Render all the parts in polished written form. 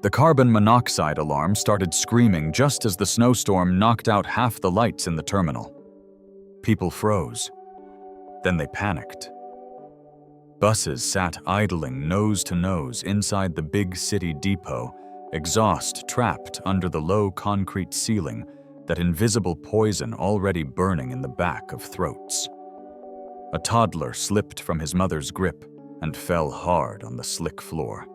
The carbon monoxide alarm started screaming just as the snowstorm knocked out half the lights in the terminal. People froze. Then they panicked. Buses sat idling nose to nose inside the big city depot, exhaust trapped under the low concrete ceiling, that invisible poison already burning in the back of throats. A toddler slipped from his mother's grip and fell hard on the slick floor.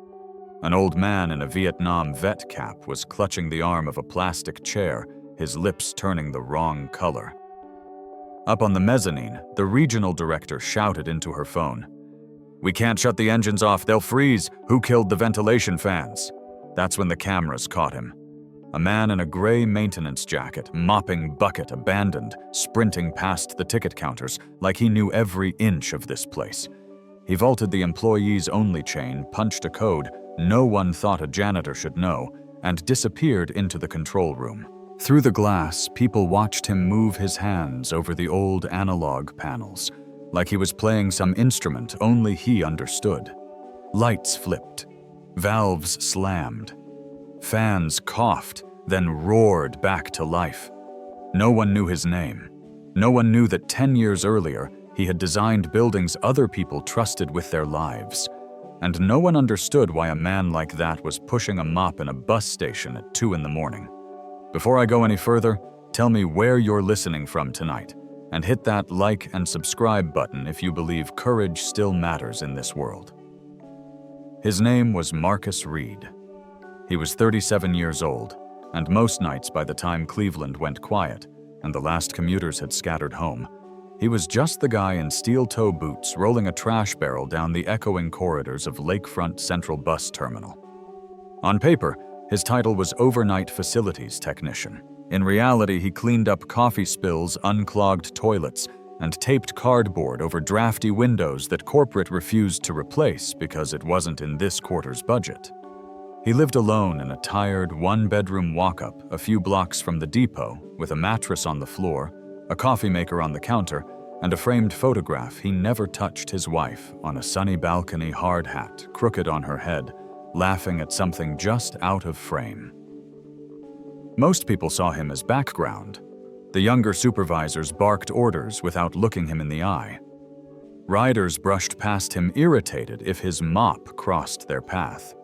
An old man in a Vietnam vet cap was clutching the arm of a plastic chair, his lips turning the wrong color. Up on the mezzanine, the regional director shouted into her phone, "We can't shut the engines off, they'll freeze. Who killed the ventilation fans?" That's when the cameras caught him. A man in a gray maintenance jacket, mopping bucket abandoned, sprinting past the ticket counters like he knew every inch of this place. He vaulted the employees-only chain, punched a code no one thought a janitor should know, and disappeared into the control room. Through the glass, people watched him move his hands over the old analog panels, like he was playing some instrument only he understood. Lights flipped. Valves slammed. Fans coughed, then roared back to life. No one knew his name. No one knew that 10 years earlier, he had designed buildings other people trusted with their lives. And no one understood why a man like that was pushing a mop in a bus station at 2 in the morning. Before I go any further, tell me where you're listening from tonight, and hit that like and subscribe button if you believe courage still matters in this world. His name was Marcus Reed. He was 37 years old, and most nights by the time Cleveland went quiet and the last commuters had scattered home, he was just the guy in steel-toe boots rolling a trash barrel down the echoing corridors of Lakefront Central Bus Terminal. On paper, his title was Overnight Facilities Technician. In reality, he cleaned up coffee spills, unclogged toilets, and taped cardboard over drafty windows that corporate refused to replace because it wasn't in this quarter's budget. He lived alone in a tired, one-bedroom walk-up a few blocks from the depot with a mattress on the floor, a coffee maker on the counter, and a framed photograph he never touched his wife on a sunny balcony hard hat crooked on her head, laughing at something just out of frame. Most people saw him as background. The younger supervisors barked orders without looking him in the eye. Riders brushed past him irritated if his mop crossed their path.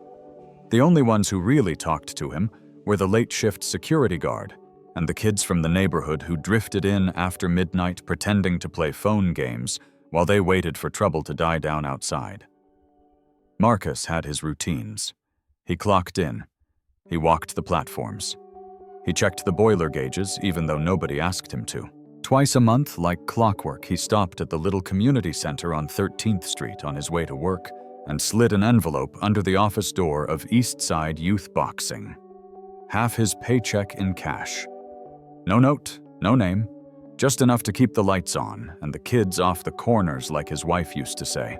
The only ones who really talked to him were the late-shift security guard and the kids from the neighborhood who drifted in after midnight pretending to play phone games while they waited for trouble to die down outside. Marcus had his routines. He clocked in. He walked the platforms. He checked the boiler gauges even though nobody asked him to. Twice a month, like clockwork, he stopped at the little community center on 13th Street on his way to work and slid an envelope under the office door of East Side Youth Boxing. Half his paycheck in cash. No note, no name, just enough to keep the lights on and the kids off the corners like his wife used to say.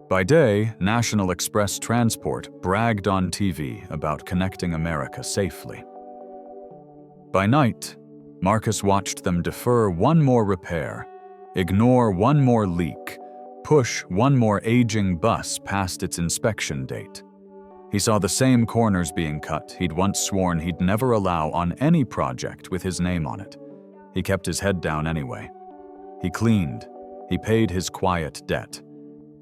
By day, National Express Transport bragged on TV about connecting America safely. By night, Marcus watched them defer one more repair, ignore one more leak, push one more aging bus past its inspection date. He saw the same corners being cut he'd once sworn he'd never allow on any project with his name on it. He kept his head down anyway. He cleaned. He paid his quiet debt.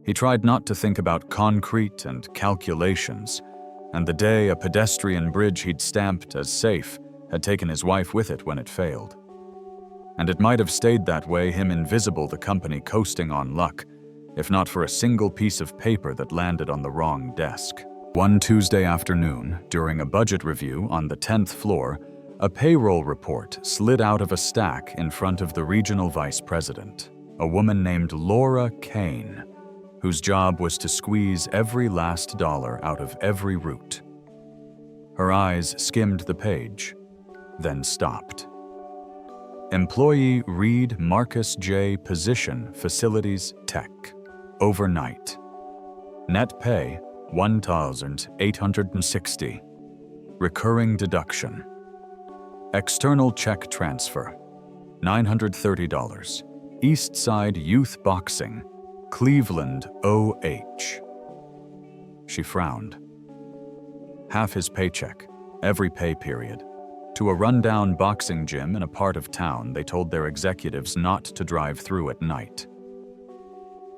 He tried not to think about concrete and calculations, and the day a pedestrian bridge he'd stamped as safe had taken his wife with it when it failed. And it might have stayed that way, him invisible, the company coasting on luck, if not for a single piece of paper that landed on the wrong desk. One Tuesday afternoon, during a budget review on the 10th floor, a payroll report slid out of a stack in front of the regional vice president, a woman named Laura Kane, whose job was to squeeze every last dollar out of every root. Her eyes skimmed the page, then stopped. Employee Reed Marcus J. Position Facilities Tech. Overnight. Net pay $1,860. Recurring deduction. External check transfer $930. East Side Youth Boxing, Cleveland, OH. She frowned. half his paycheck, every pay period, to a rundown boxing gym in a part of town they told their executives not to drive through at night.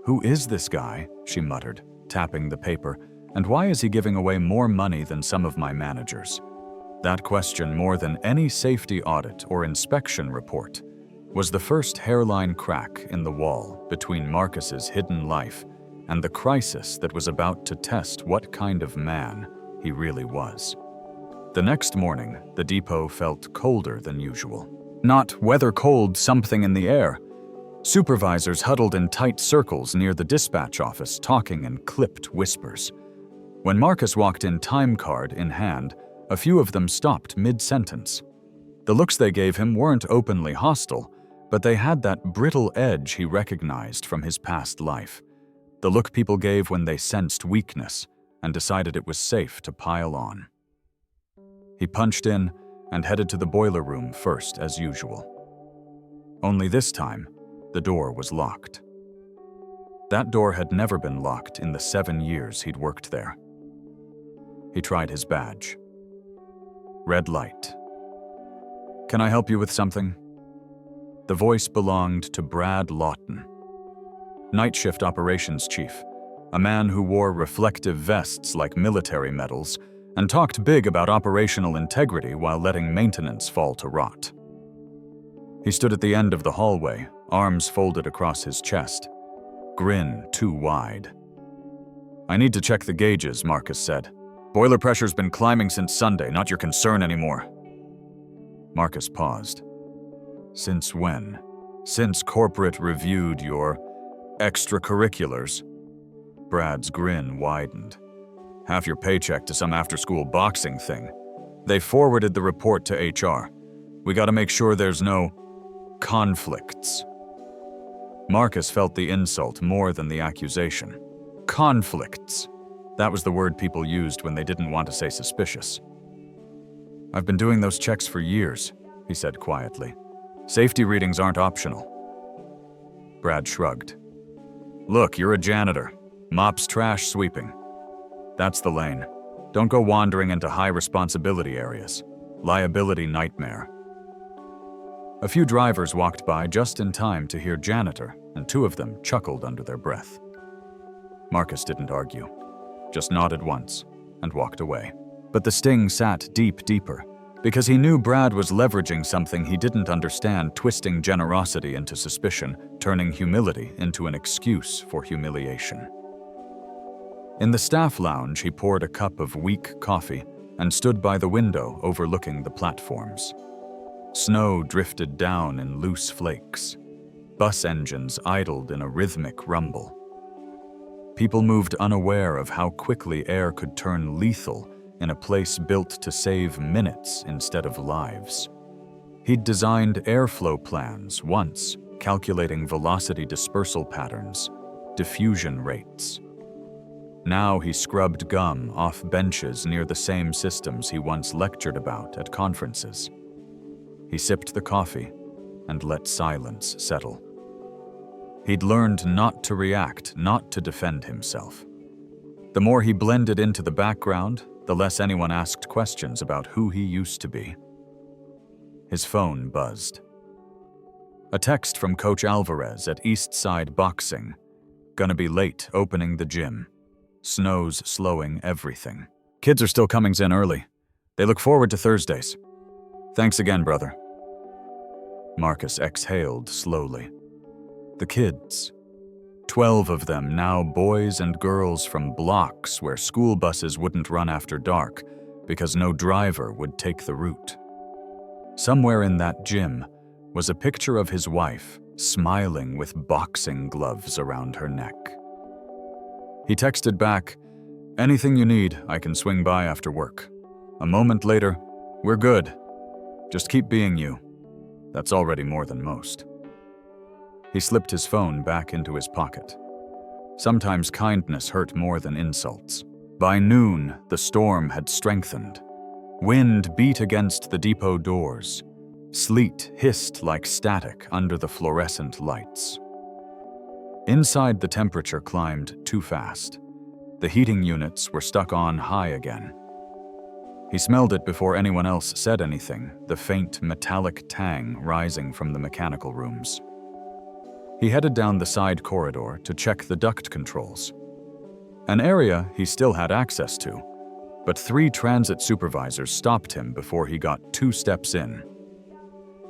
"Who is this guy?" she muttered, tapping the paper, "and why is he giving away more money than some of my managers?" That question, more than any safety audit or inspection report, was the first hairline crack in the wall between Marcus's hidden life and the crisis that was about to test what kind of man he really was. The next morning, the depot felt colder than usual. Not weather cold, something in the air. Supervisors huddled in tight circles near the dispatch office, talking in clipped whispers. When Marcus walked in, time card in hand, a few of them stopped mid-sentence. The looks they gave him weren't openly hostile, but they had that brittle edge he recognized from his past life. The look people gave when they sensed weakness and decided it was safe to pile on. He punched in and headed to the boiler room first, as usual. Only this time, the door was locked. That door had never been locked in the 7 years he'd worked there. He tried his badge. Red light. "Can I help you with something?" The voice belonged to Brad Lawton, night shift operations chief, a man who wore reflective vests like military medals and talked big about operational integrity while letting maintenance fall to rot. He stood at the end of the hallway, arms folded across his chest, grin too wide. "I need to check the gauges," Marcus said. "Boiler pressure's been climbing since Sunday, not your concern anymore." Marcus paused. "Since when? Since corporate reviewed your extracurriculars?" Brad's grin widened. "Half your paycheck to some after-school boxing thing. They forwarded the report to HR. We gotta make sure there's no conflicts." Marcus felt the insult more than the accusation. Conflicts. That was the word people used when they didn't want to say suspicious. "I've been doing those checks for years," he said quietly. "Safety readings aren't optional." Brad shrugged. "Look, you're a janitor. Mops trash, sweeping. That's the lane. Don't go wandering into high-responsibility areas. Liability nightmare." A few drivers walked by just in time to hear Janitor, and 2 of them chuckled under their breath. Marcus didn't argue, just nodded once and walked away. But the sting sat deeper, because he knew Brad was leveraging something he didn't understand, twisting generosity into suspicion, turning humility into an excuse for humiliation. In the staff lounge, he poured a cup of weak coffee and stood by the window overlooking the platforms. Snow drifted down in loose flakes. Bus engines idled in a rhythmic rumble. People moved unaware of how quickly air could turn lethal in a place built to save minutes instead of lives. He'd designed airflow plans once, calculating velocity dispersal patterns, diffusion rates. Now he scrubbed gum off benches near the same systems he once lectured about at conferences. He sipped the coffee and let silence settle. He'd learned not to react, not to defend himself. The more he blended into the background, the less anyone asked questions about who he used to be. His phone buzzed. A text from Coach Alvarez at East Side Boxing. "Gonna be late opening the gym. Snow's slowing everything. Kids are still coming in early. They look forward to Thursdays. Thanks again, brother." Marcus exhaled slowly. The kids. 12 of them, now boys and girls from blocks where school buses wouldn't run after dark because no driver would take the route. Somewhere in that gym was a picture of his wife, smiling with boxing gloves around her neck. He texted back, "Anything you need, I can swing by after work." A moment later, "We're good. Just keep being you. That's already more than most." He slipped his phone back into his pocket. Sometimes kindness hurt more than insults. By noon, the storm had strengthened. Wind beat against the depot doors. Sleet hissed like static under the fluorescent lights. Inside, the temperature climbed too fast. The heating units were stuck on high again. He smelled it before anyone else said anything, the faint metallic tang rising from the mechanical rooms. He headed down the side corridor to check the duct controls. An area he still had access to, but 3 transit supervisors stopped him before he got 2 steps in.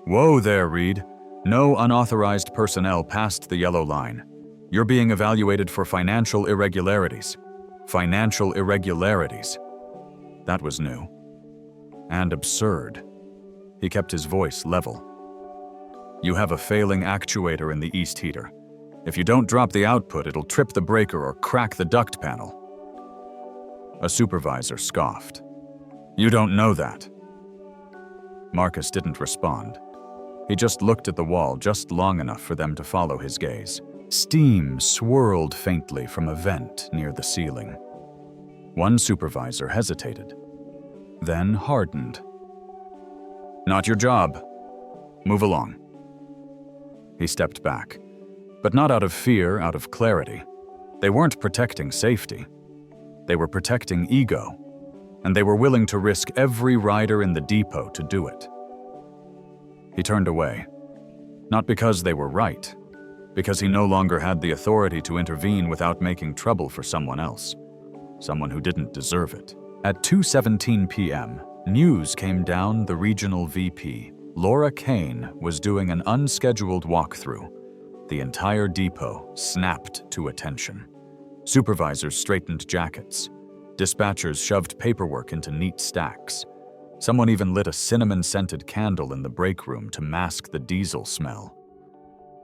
"Whoa there, Reed. No unauthorized personnel past the yellow line. You're being evaluated for financial irregularities." Financial irregularities. That was new. And absurd. He kept his voice level. "You have a failing actuator in the east heater. If you don't drop the output, it'll trip the breaker or crack the duct panel." A supervisor scoffed. "You don't know that." Marcus didn't respond. He just looked at the wall just long enough for them to follow his gaze. Steam swirled faintly from a vent near the ceiling. One supervisor hesitated, then hardened. "Not your job. Move along." He stepped back, but not out of fear, out of clarity. They weren't protecting safety. They were protecting ego, and they were willing to risk every rider in the depot to do it. He turned away, not because they were right, because he no longer had the authority to intervene without making trouble for someone else, someone who didn't deserve it. At 2:17 p.m., news came down the regional VP. Laura Kane was doing an unscheduled walkthrough. The entire depot snapped to attention. Supervisors straightened jackets. Dispatchers shoved paperwork into neat stacks. Someone even lit a cinnamon-scented candle in the break room to mask the diesel smell.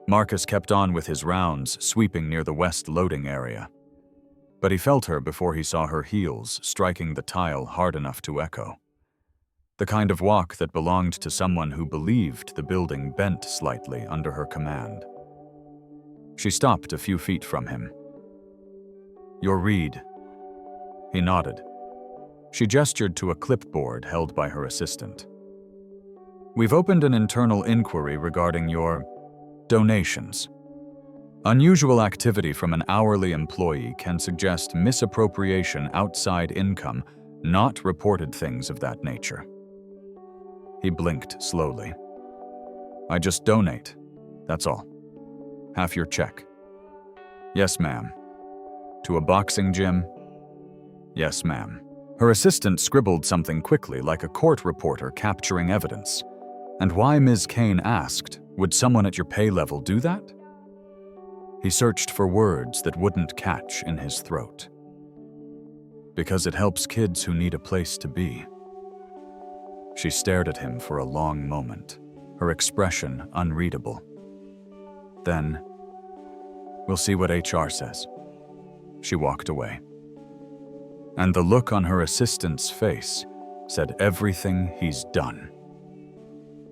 Marcus kept on with his rounds, sweeping near the west loading area. But he felt her before he saw her heels striking the tile hard enough to echo. The kind of walk that belonged to someone who believed the building bent slightly under her command. She stopped a few feet from him. "You're Reed." He nodded. She gestured to a clipboard held by her assistant. "We've opened an internal inquiry regarding your donations. Unusual activity from an hourly employee can suggest misappropriation outside income, not reported things of that nature." He blinked slowly. "I just donate, that's all. Half your check." "Yes, ma'am." "To a boxing gym?" "Yes, ma'am." Her assistant scribbled something quickly, like a court reporter capturing evidence. And why Ms. Kane asked, "Would someone at your pay level do that?" He searched for words that wouldn't catch in his throat. "Because it helps kids who need a place to be." She stared at him for a long moment, her expression unreadable. Then, "We'll see what HR says." She walked away. And the look on her assistant's face said everything he's done.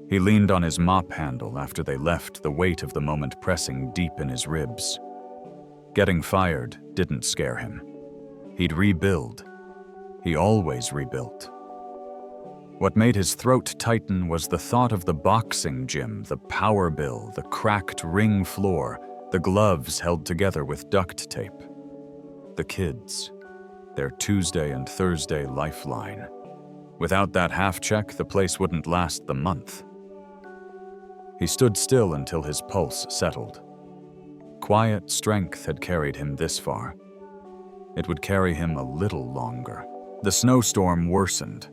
He leaned on his mop handle after they left, the weight of the moment pressing deep in his ribs. Getting fired didn't scare him. He'd rebuild. He always rebuilt. What made his throat tighten was the thought of the boxing gym, the power bill, the cracked ring floor, the gloves held together with duct tape. The kids, their Tuesday and Thursday lifeline. Without that half check, the place wouldn't last the month. He stood still until his pulse settled. Quiet strength had carried him this far. It would carry him a little longer. The snowstorm worsened.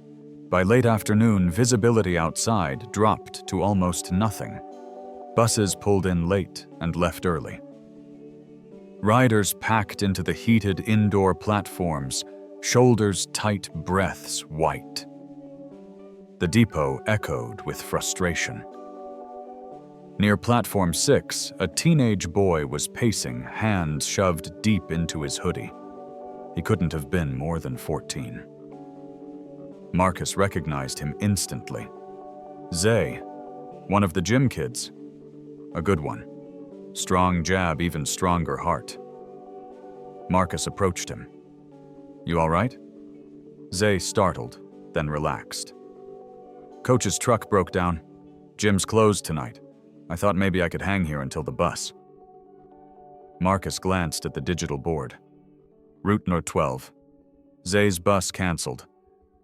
By late afternoon, visibility outside dropped to almost nothing. Buses pulled in late and left early. Riders packed into the heated indoor platforms, shoulders tight, breaths white. The depot echoed with frustration. Near platform 6, a teenage boy was pacing, hands shoved deep into his hoodie. He couldn't have been more than 14. Marcus recognized him instantly. Zay, one of the gym kids. A good one. Strong jab, even stronger heart. Marcus approached him. "You all right?" Zay startled, then relaxed. "Coach's truck broke down. Gym's closed tonight. I thought maybe I could hang here until the bus." Marcus glanced at the digital board. Route No. 12. Zay's bus canceled.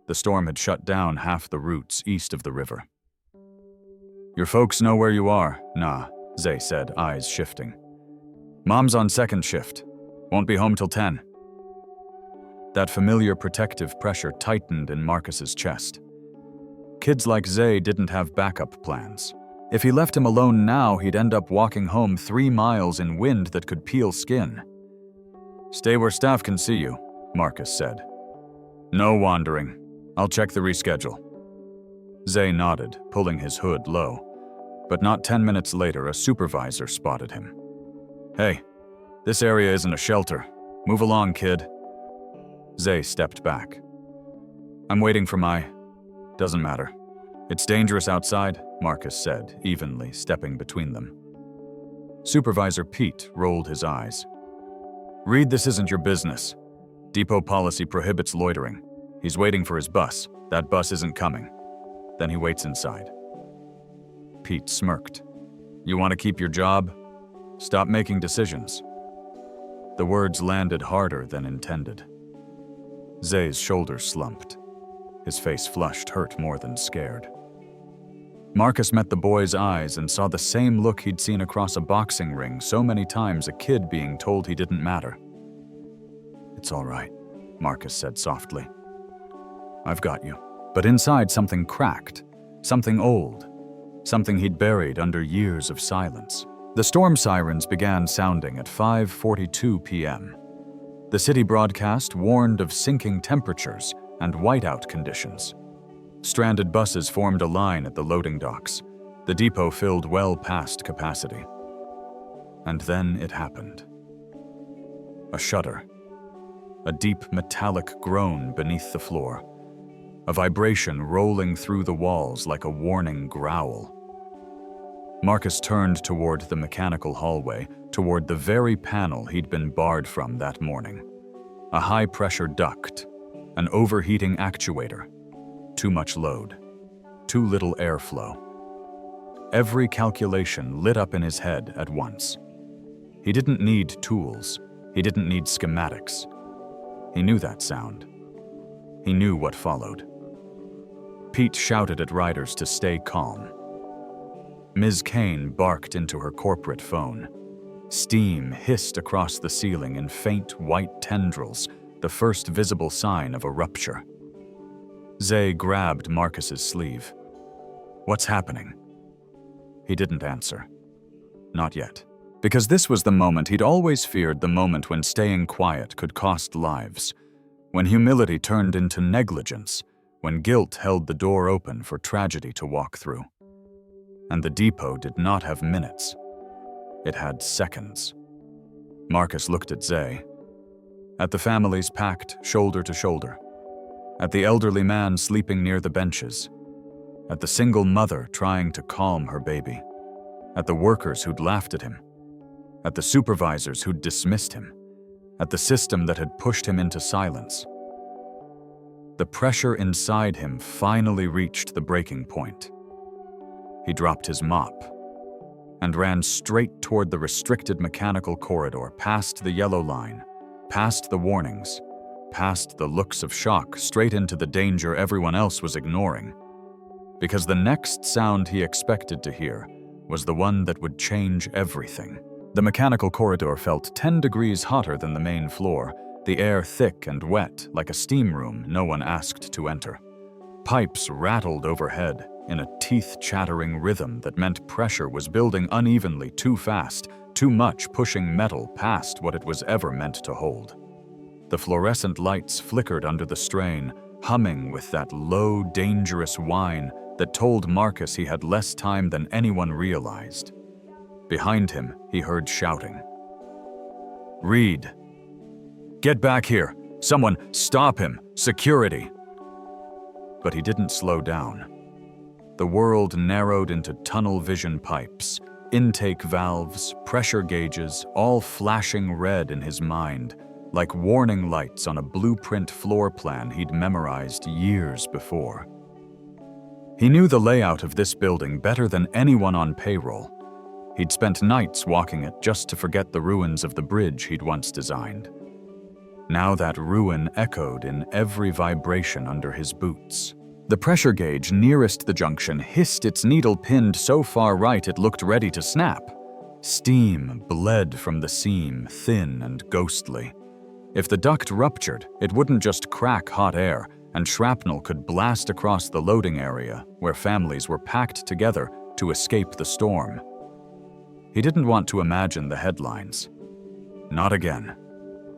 The storm had shut down half the routes east of the river. "Your folks know where you are?" "Nah," Zay said, eyes shifting. "Mom's on second shift. Won't be home till 10. That familiar protective pressure tightened in Marcus's chest. Kids like Zay didn't have backup plans. If he left him alone now, he'd end up walking home 3 miles in wind that could peel skin. "Stay where staff can see you," Marcus said. "No wandering. I'll check the reschedule." Zay nodded, pulling his hood low. But not 10 minutes later, a supervisor spotted him. "Hey, this area isn't a shelter. Move along, kid." Zay stepped back. "I'm waiting for my..." "Doesn't matter. It's dangerous outside," Marcus said, evenly stepping between them. Supervisor Pete rolled his eyes. "Reed, this isn't your business. Depot policy prohibits loitering. He's waiting for his bus. That bus isn't coming. Then he waits inside." Pete smirked. "You want to keep your job? Stop making decisions." The words landed harder than intended. Zay's shoulders slumped. His face flushed, hurt more than scared. Marcus met the boy's eyes and saw the same look he'd seen across a boxing ring so many times, a kid being told he didn't matter. "It's all right," Marcus said softly. "I've got you." But inside something cracked, something old, something he'd buried under years of silence. The storm sirens began sounding at 5:42 p.m. The city broadcast warned of sinking temperatures and whiteout conditions. Stranded buses formed a line at the loading docks. The depot filled well past capacity. And then it happened. A shudder. A deep metallic groan beneath the floor. A vibration rolling through the walls like a warning growl. Marcus turned toward the mechanical hallway, toward the very panel he'd been barred from that morning. A high-pressure duct, an overheating actuator, too much load, too little airflow. Every calculation lit up in his head at once. He didn't need tools. He didn't need schematics. He knew that sound. He knew what followed. Pete shouted at riders to stay calm. Ms. Kane barked into her corporate phone. Steam hissed across the ceiling in faint white tendrils, the first visible sign of a rupture. Zay grabbed Marcus's sleeve. "What's happening?" He didn't answer. Not yet. Because this was the moment he'd always feared, the moment when staying quiet could cost lives, when humility turned into negligence, when guilt held the door open for tragedy to walk through. And the depot did not have minutes. It had seconds. Marcus looked at Zay, at the families packed shoulder to shoulder, at the elderly man sleeping near the benches, at the single mother trying to calm her baby, at the workers who'd laughed at him, at the supervisors who'd dismissed him, at the system that had pushed him into silence. The pressure inside him finally reached the breaking point. He dropped his mop and ran straight toward the restricted mechanical corridor, past the yellow line, past the warnings, past the looks of shock, straight into the danger everyone else was ignoring. Because the next sound he expected to hear was the one that would change everything. The mechanical corridor felt 10 degrees hotter than the main floor, the air thick and wet, like a steam room no one asked to enter. Pipes rattled overhead in a teeth-chattering rhythm that meant pressure was building unevenly, too fast, too much, pushing metal past what it was ever meant to hold. The fluorescent lights flickered under the strain, humming with that low, dangerous whine that told Marcus he had less time than anyone realized. Behind him, he heard shouting. "Reed! Get back here! Someone, stop him! Security!" But he didn't slow down. The world narrowed into tunnel vision pipes, intake valves, pressure gauges, all flashing red in his mind, like warning lights on a blueprint floor plan he'd memorized years before. He knew the layout of this building better than anyone on payroll. He'd spent nights walking it just to forget the ruins of the bridge he'd once designed. Now that ruin echoed in every vibration under his boots. The pressure gauge nearest the junction hissed its needle pinned so far right it looked ready to snap. Steam bled from the seam, thin and ghostly. If the duct ruptured, it wouldn't just crack hot air, and shrapnel could blast across the loading area where families were packed together to escape the storm. He didn't want to imagine the headlines. Not again.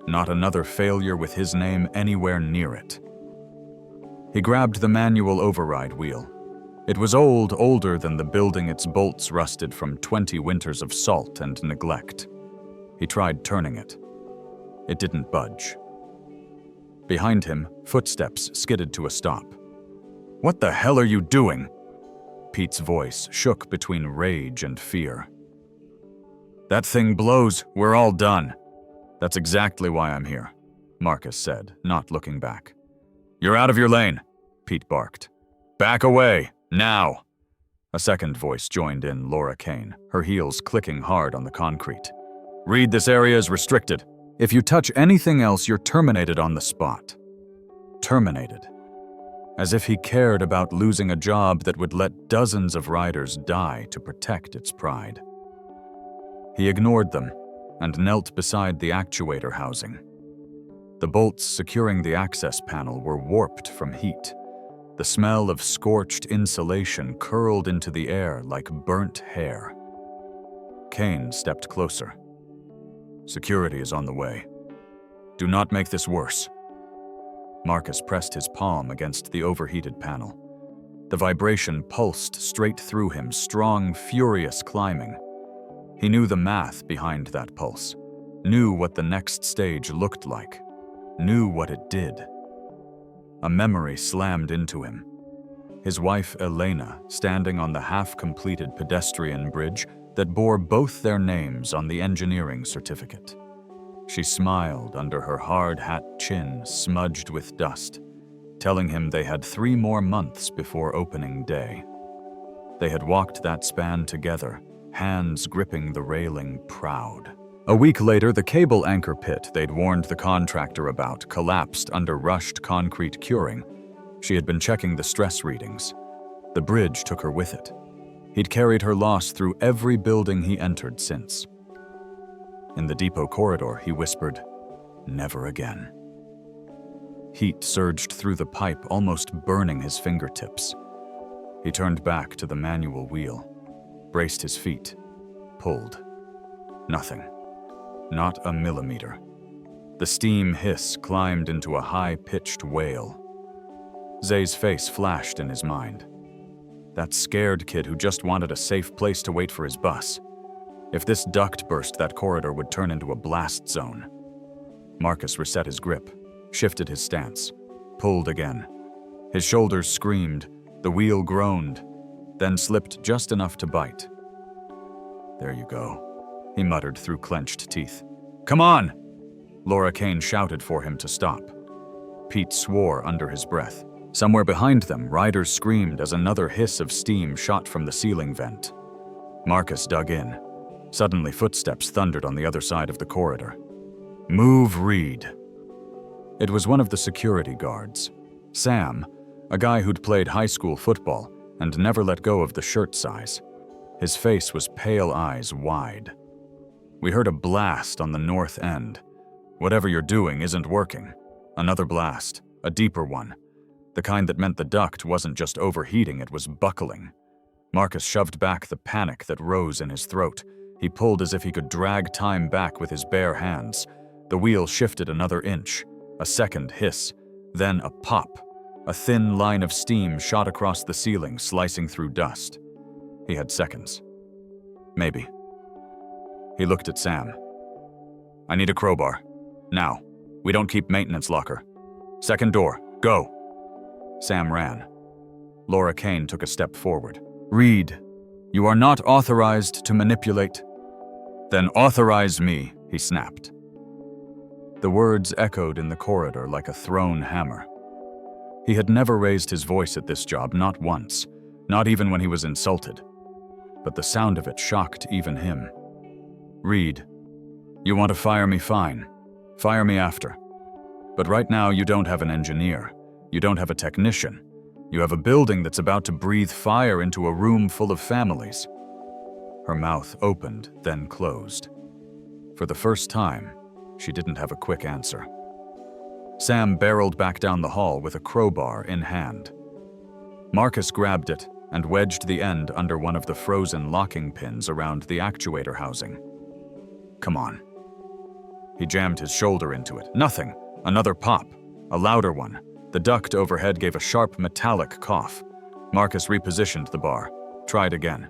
Not another failure with his name anywhere near it. He grabbed the manual override wheel. It was older than the building its bolts rusted from 20 winters of salt and neglect. He tried turning it. It didn't budge. Behind him, footsteps skidded to a stop. "What the hell are you doing?" Pete's voice shook between rage and fear. "That thing blows, we're all done." "That's exactly why I'm here," Marcus said, not looking back. "You're out of your lane," Pete barked. "Back away, now!" A second voice joined in, Laura Kane, her heels clicking hard on the concrete. "Read, this area is restricted. If you touch anything else, you're terminated on the spot." Terminated. As if he cared about losing a job that would let dozens of riders die to protect its pride. He ignored them and knelt beside the actuator housing. The bolts securing the access panel were warped from heat. The smell of scorched insulation curled into the air like burnt hair. Kane stepped closer. "Security is on the way. Do not make this worse." Marcus pressed his palm against the overheated panel. The vibration pulsed straight through him, strong, furious climbing. He knew the math behind that pulse, knew what the next stage looked like, knew what it did. A memory slammed into him. His wife Elena standing on the half-completed pedestrian bridge that bore both their names on the engineering certificate. She smiled under her hard-hat chin smudged with dust, telling him they had 3 more months before opening day. They had walked that span together, hands gripping the railing, proud. A week later, the cable anchor pit they'd warned the contractor about collapsed under rushed concrete curing. She had been checking the stress readings. The bridge took her with it. He'd carried her loss through every building he entered since. In the depot corridor, he whispered, "Never again." Heat surged through the pipe, almost burning his fingertips. He turned back to the manual wheel, braced his feet, pulled. Nothing. Not a millimeter. The steam hiss climbed into a high-pitched wail. Zay's face flashed in his mind. That scared kid who just wanted a safe place to wait for his bus. If this duct burst, that corridor would turn into a blast zone. Marcus reset his grip, shifted his stance, pulled again. His shoulders screamed, the wheel groaned, then slipped just enough to bite. "There you go," he muttered through clenched teeth. "Come on!" Laura Kane shouted for him to stop. Pete swore under his breath. Somewhere behind them, riders screamed as another hiss of steam shot from the ceiling vent. Marcus dug in. Suddenly, footsteps thundered on the other side of the corridor. "Move, Reed." It was one of the security guards. Sam, a guy who'd played high school football and never let go of the shirt size. His face was pale, eyes wide. "We heard a blast on the north end. Whatever you're doing isn't working." Another blast, a deeper one. The kind that meant the duct wasn't just overheating, it was buckling. Marcus shoved back the panic that rose in his throat. He pulled as if he could drag time back with his bare hands. The wheel shifted another inch. A second hiss, then a pop. A thin line of steam shot across the ceiling, slicing through dust. He had seconds. Maybe. He looked at Sam. "I need a crowbar. Now. We don't keep maintenance locker. Second door. Go." Sam ran. Laura Kane took a step forward. "Reed, you are not authorized to manipulate." "Then authorize me," he snapped. The words echoed in the corridor like a thrown hammer. He had never raised his voice at this job, not once, not even when he was insulted. But the sound of it shocked even him. "Reed, you want to fire me, fine. Fire me after. But right now you don't have an engineer. You don't have a technician. You have a building that's about to breathe fire into a room full of families." Her mouth opened, then closed. For the first time, she didn't have a quick answer. Sam barreled back down the hall with a crowbar in hand. Marcus grabbed it and wedged the end under one of the frozen locking pins around the actuator housing. "Come on." He jammed his shoulder into it. Nothing. Another pop. A louder one. The duct overhead gave a sharp metallic cough. Marcus repositioned the bar. Tried again.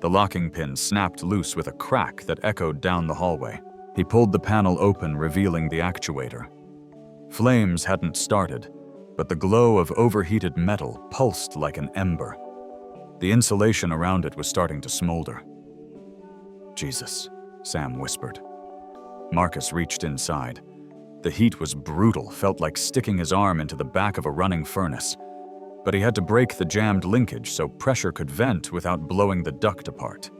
The locking pin snapped loose with a crack that echoed down the hallway. He pulled the panel open, revealing the actuator. Flames hadn't started, but the glow of overheated metal pulsed like an ember. The insulation around it was starting to smolder. "Jesus," Sam whispered. Marcus reached inside. The heat was brutal, felt like sticking his arm into the back of a running furnace. But he had to break the jammed linkage so pressure could vent without blowing the duct apart.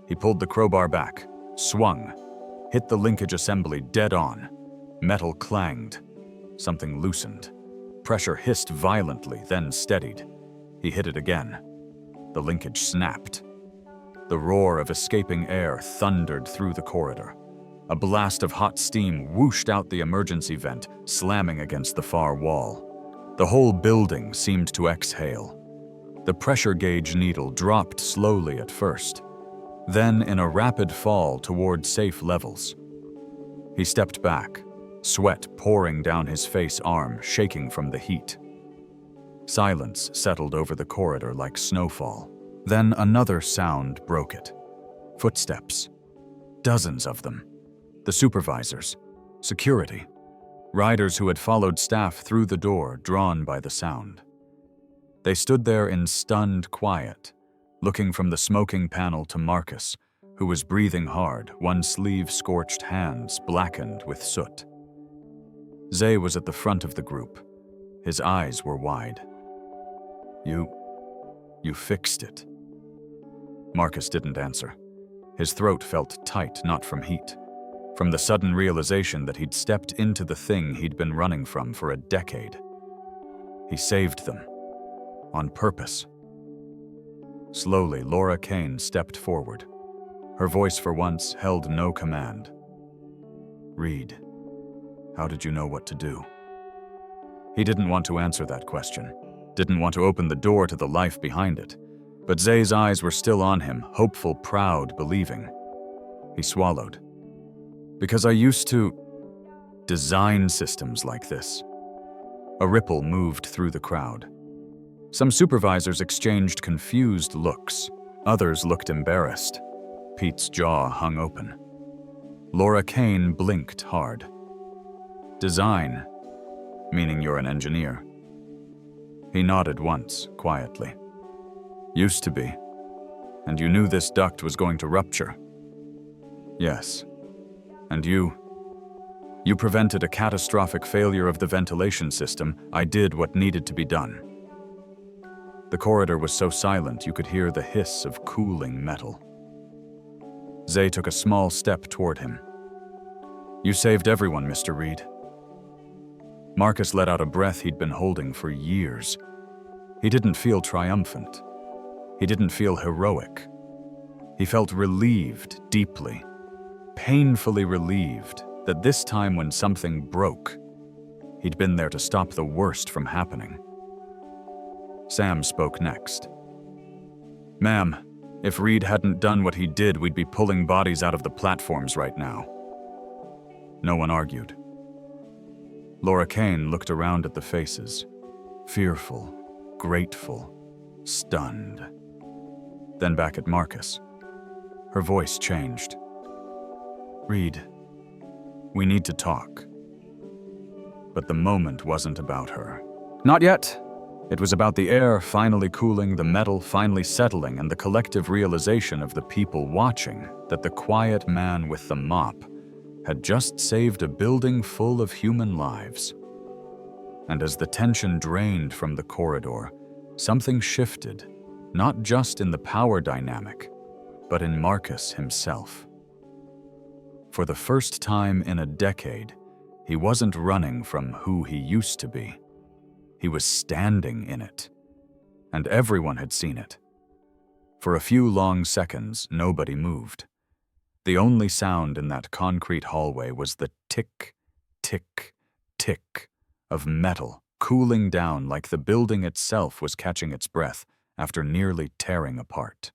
He pulled the crowbar back, swung, hit the linkage assembly dead on. Metal clanged. Something loosened. Pressure hissed violently, then steadied. He hit it again. The linkage snapped. The roar of escaping air thundered through the corridor. A blast of hot steam whooshed out the emergency vent, slamming against the far wall. The whole building seemed to exhale. The pressure gauge needle dropped slowly at first, then in a rapid fall toward safe levels. He stepped back, sweat pouring down his face, arm shaking from the heat. Silence settled over the corridor like snowfall. Then another sound broke it. Footsteps. Dozens of them. The supervisors. Security. Riders who had followed staff through the door, drawn by the sound. They stood there in stunned quiet, looking from the smoking panel to Marcus, who was breathing hard, one sleeve scorched, hands blackened with soot. Zay was at the front of the group. His eyes were wide. You fixed it." Marcus didn't answer. His throat felt tight, not from heat, from the sudden realization that he'd stepped into the thing he'd been running from for a decade. He saved them. On purpose. Slowly, Laura Kane stepped forward. Her voice for once held no command. "Reed, how did you know what to do?" He didn't want to answer that question, didn't want to open the door to the life behind it. But Zay's eyes were still on him, hopeful, proud, believing. He swallowed. "Because I used to design systems like this." A ripple moved through the crowd. Some supervisors exchanged confused looks. Others looked embarrassed. Pete's jaw hung open. Laura Kane blinked hard. "Design, meaning you're an engineer?" He nodded once, quietly. "Used to be. And you knew this duct was going to rupture?" "Yes. And you prevented a catastrophic failure of the ventilation system. I did what needed to be done." The corridor was so silent you could hear the hiss of cooling metal. Zay took a small step toward him. "You saved everyone, Mr. Reed." Marcus let out a breath he'd been holding for years. He didn't feel triumphant. He didn't feel heroic. He felt relieved deeply, painfully relieved that this time when something broke, he'd been there to stop the worst from happening. Sam spoke next. "Ma'am, if Reed hadn't done what he did, we'd be pulling bodies out of the platforms right now." No one argued. Laura Kane looked around at the faces, fearful, grateful, stunned. Then back at Marcus. Her voice changed. "Reed, we need to talk." But the moment wasn't about her. Not yet. It was about the air finally cooling, the metal finally settling, and the collective realization of the people watching that the quiet man with the mop had just saved a building full of human lives. And as the tension drained from the corridor, something shifted, not just in the power dynamic, but in Marcus himself. For the first time in a decade, He wasn't running from who he used to be. He was standing in it. And everyone had seen it. For a few long seconds, nobody moved. The only sound in that concrete hallway was the tick, tick, tick of metal cooling down like the building itself was catching its breath after nearly tearing apart.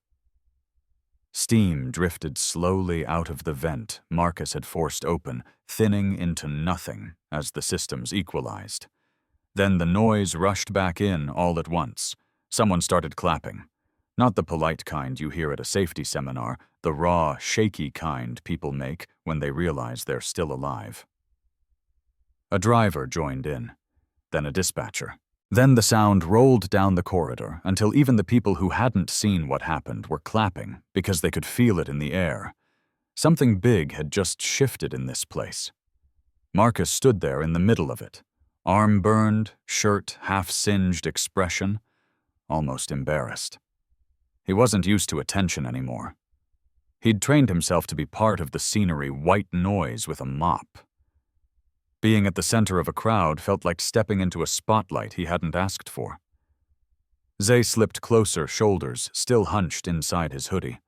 Steam drifted slowly out of the vent Marcus had forced open, thinning into nothing as the systems equalized. Then the noise rushed back in all at once. Someone started clapping. Not the polite kind you hear at a safety seminar, the raw, shaky kind people make when they realize they're still alive. A driver joined in, then a dispatcher. Then the sound rolled down the corridor until even the people who hadn't seen what happened were clapping because they could feel it in the air. Something big had just shifted in this place. Marcus stood there in the middle of it, arm burned, shirt half-singed expression, almost embarrassed. He wasn't used to attention anymore. He'd trained himself to be part of the scenery white noise with a mop. Being at the center of a crowd felt like stepping into a spotlight he hadn't asked for. Zay slipped closer, shoulders still hunched inside his hoodie.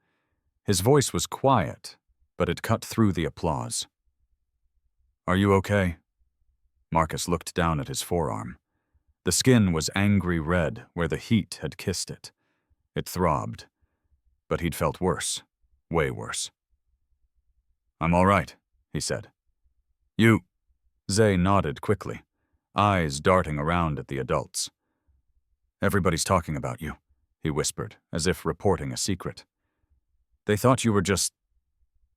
His voice was quiet, but it cut through the applause. "Are you okay?" Marcus looked down at his forearm. The skin was angry red where the heat had kissed it. It throbbed, but he'd felt worse, way worse. "I'm all right," he said. "You..." Zay nodded quickly, eyes darting around at the adults. "Everybody's talking about you," he whispered, as if reporting a secret. "They thought you were just..."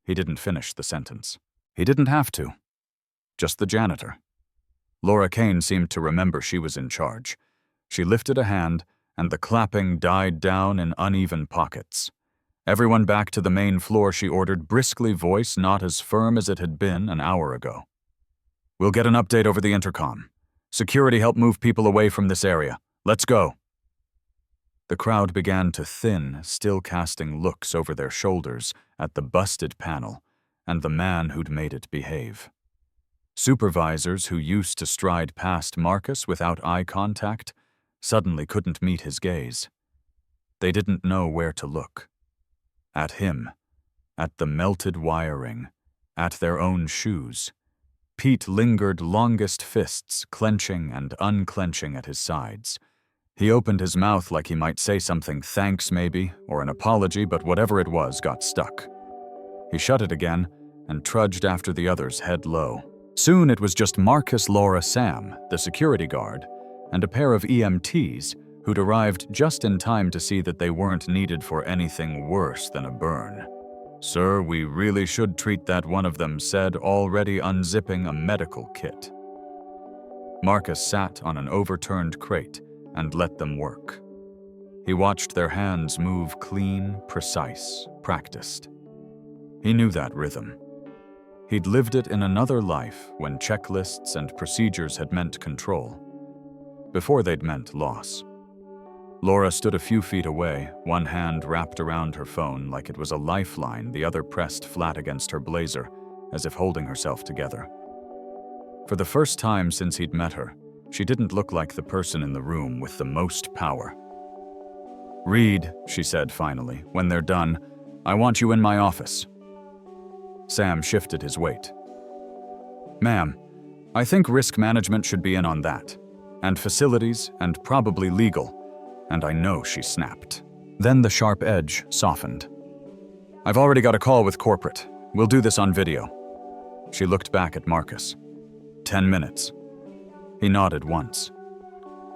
He didn't finish the sentence. He didn't have to. Just the janitor. Laura Kane seemed to remember she was in charge. She lifted a hand, and the clapping died down in uneven pockets. "Everyone back to the main floor," she ordered, briskly, voice not as firm as it had been an hour ago. "We'll get an update over the intercom. Security help move people away from this area. Let's go." The crowd began to thin, still casting looks over their shoulders at the busted panel and the man who'd made it behave. Supervisors who used to stride past Marcus without eye contact suddenly couldn't meet his gaze. They didn't know where to look. At him, at the melted wiring, at their own shoes. Pete lingered longest fists, clenching and unclenching at his sides. He opened his mouth like he might say something, thanks maybe, or an apology, but whatever it was got stuck. He shut it again and trudged after the others, head low. Soon it was just Marcus, Laura, Sam, the security guard, and a pair of EMTs who'd arrived just in time to see that they weren't needed for anything worse than a burn. "Sir, we really should treat that," one of them said, already unzipping a medical kit. Marcus sat on an overturned crate and let them work. He watched their hands move clean, precise, practiced. He knew that rhythm. He'd lived it in another life when checklists and procedures had meant control, before they'd meant loss. Laura stood a few feet away, one hand wrapped around her phone like it was a lifeline, the other pressed flat against her blazer, as if holding herself together. For the first time since he'd met her, she didn't look like the person in the room with the most power. "Reed," she said finally, "when they're done, I want you in my office." Sam shifted his weight. "Ma'am, I think risk management should be in on that, and facilities, and probably legal." And I know she snapped. Then the sharp edge softened. "I've already got a call with corporate. We'll do this on video." She looked back at Marcus. 10 minutes. He nodded once.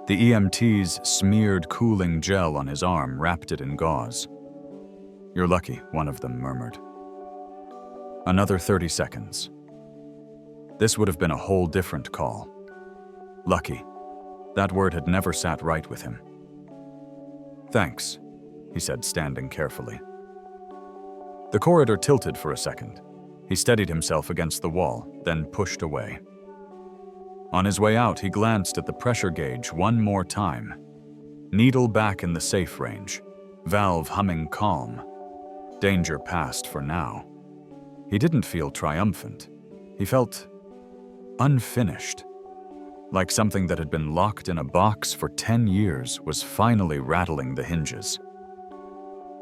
The EMTs smeared cooling gel on his arm, wrapped it in gauze. "You're lucky," one of them murmured. Another 30 seconds. This would have been a whole different call. Lucky. That word had never sat right with him. "Thanks," he said, standing carefully. The corridor tilted for a second. He steadied himself against the wall, then pushed away. On his way out, he glanced at the pressure gauge one more time. Needle back in the safe range, valve humming calm. Danger past for now. He didn't feel triumphant. He felt unfinished. Like something that had been locked in a box for 10 years was finally rattling the hinges.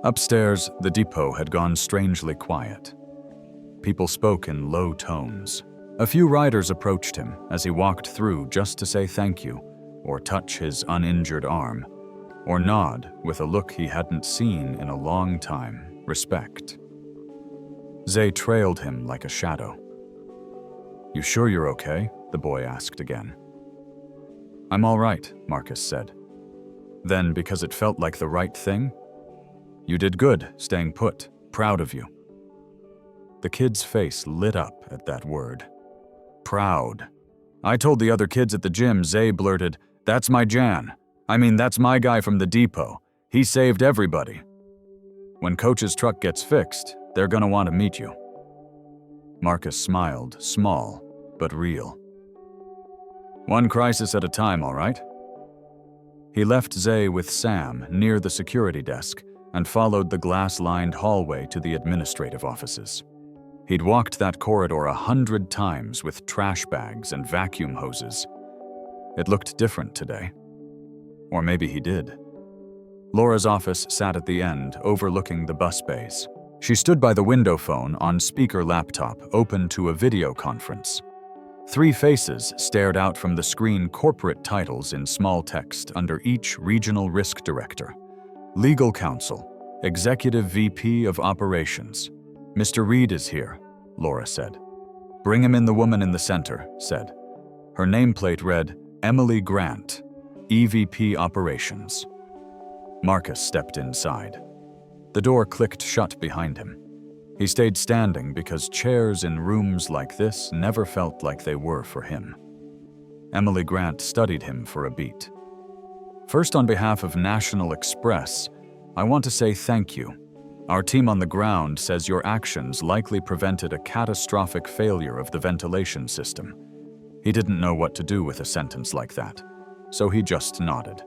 Upstairs, the depot had gone strangely quiet. People spoke in low tones. A few riders approached him as he walked through just to say thank you, or touch his uninjured arm, or nod with a look he hadn't seen in a long time, respect. Zay trailed him like a shadow. "You sure you're okay?" the boy asked again. "I'm all right," Marcus said. Then, because it felt like the right thing, "You did good, staying put. Proud of you." The kid's face lit up at that word. Proud. "I told the other kids at the gym," Zay blurted, "That's my Jan. That's my guy from the depot. He saved everybody. When Coach's truck gets fixed, they're gonna want to meet you." Marcus smiled, small, but real. "One crisis at a time, all right?" He left Zay with Sam near the security desk and followed the glass-lined hallway to the administrative offices. He'd walked that corridor 100 times with trash bags and vacuum hoses. It looked different today. Or maybe he did. Laura's office sat at the end, overlooking the bus bays. She stood by the window phone on speaker laptop, open to a video conference. 3 faces stared out from the screen, corporate titles in small text under each regional risk director. Legal counsel, executive VP of operations. "Mr. Reed is here," Laura said. "Bring him in." The woman in the center said. Her nameplate read, "Emily Grant, EVP Operations." Marcus stepped inside. The door clicked shut behind him. He stayed standing because chairs in rooms like this never felt like they were for him. Emily Grant studied him for a beat. "First, on behalf of National Express, I want to say thank you. Our team on the ground says your actions likely prevented a catastrophic failure of the ventilation system." He didn't know what to do with a sentence like that, so he just nodded.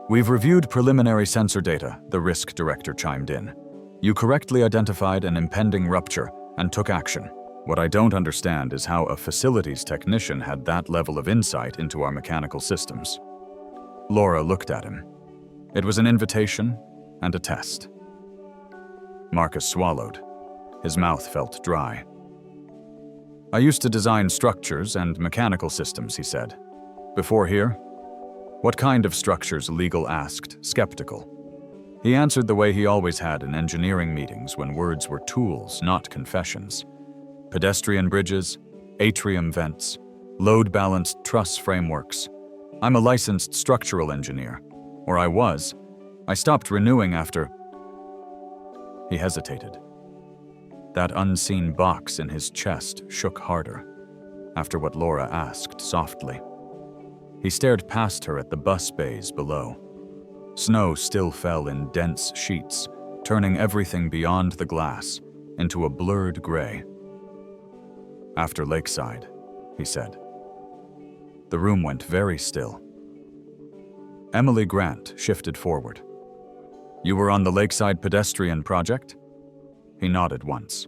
"We've reviewed preliminary sensor data," the risk director chimed in. "You correctly identified an impending rupture and took action. What I don't understand is how a facilities technician had that level of insight into our mechanical systems." Laura looked at him. It was an invitation and a test. Marcus swallowed. His mouth felt dry. "I used to design structures and mechanical systems," he said. "Before here?" "What kind of structures?" Legal asked, skeptical. He answered the way he always had in engineering meetings when words were tools, not confessions. "Pedestrian bridges, atrium vents, load-balanced truss frameworks. I'm a licensed structural engineer. Or I was. I stopped renewing after..." He hesitated. That unseen box in his chest shook harder, after what Laura asked softly. He stared past her at the bus bays below. Snow still fell in dense sheets, turning everything beyond the glass into a blurred gray. "After Lakeside," he said. The room went very still. Emily Grant shifted forward. "You were on the Lakeside pedestrian project?" He nodded once.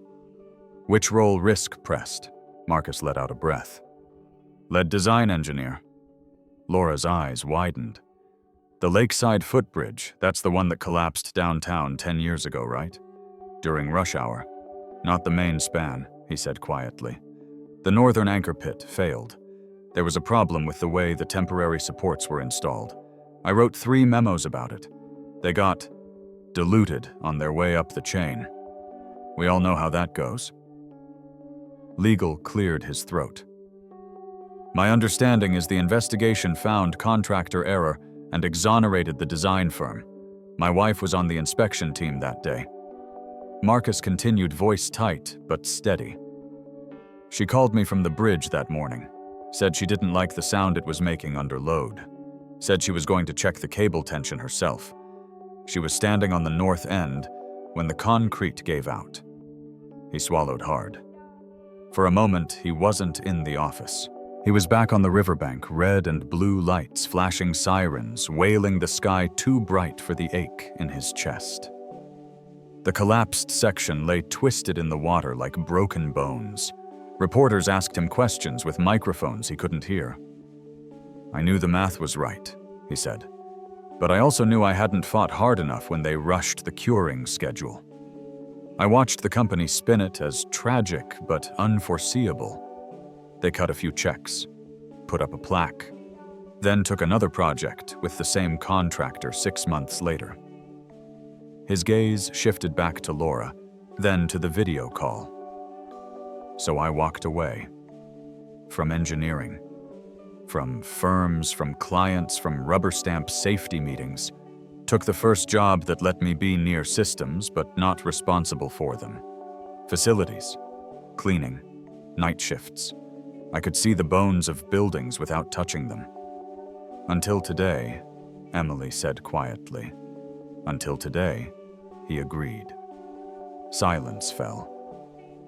"Which role?" Risk pressed. Marcus let out a breath. "Lead design engineer." Laura's eyes widened. "The Lakeside footbridge, that's the one that collapsed downtown 10 years ago, right? During rush hour." "Not the main span," he said quietly. "The northern anchor pit failed. There was a problem with the way the temporary supports were installed. I wrote 3 memos about it. They got diluted on their way up the chain. We all know how that goes." Legal cleared his throat. "My understanding is the investigation found contractor error and exonerated the design firm. My wife was on the inspection team that day." Marcus continued, voice tight but steady. "She called me from the bridge that morning. Said she didn't like the sound it was making under load. Said she was going to check the cable tension herself. She was standing on the north end when the concrete gave out." He swallowed hard. For a moment, he wasn't in the office. He was back on the riverbank, red and blue lights, flashing sirens, wailing the sky too bright for the ache in his chest. The collapsed section lay twisted in the water like broken bones. Reporters asked him questions with microphones he couldn't hear. "I knew the math was right," he said. "But I also knew I hadn't fought hard enough when they rushed the curing schedule. I watched the company spin it as tragic but unforeseeable. They cut a few checks, put up a plaque, then took another project with the same contractor 6 months later." His gaze shifted back to Laura, then to the video call. "So I walked away. From engineering. From firms, from clients, from rubber stamp safety meetings. Took the first job that let me be near systems, but not responsible for them. Facilities. Cleaning. Night shifts. I could see the bones of buildings without touching them. Until today," Emily said quietly. "Until today," he agreed. Silence fell.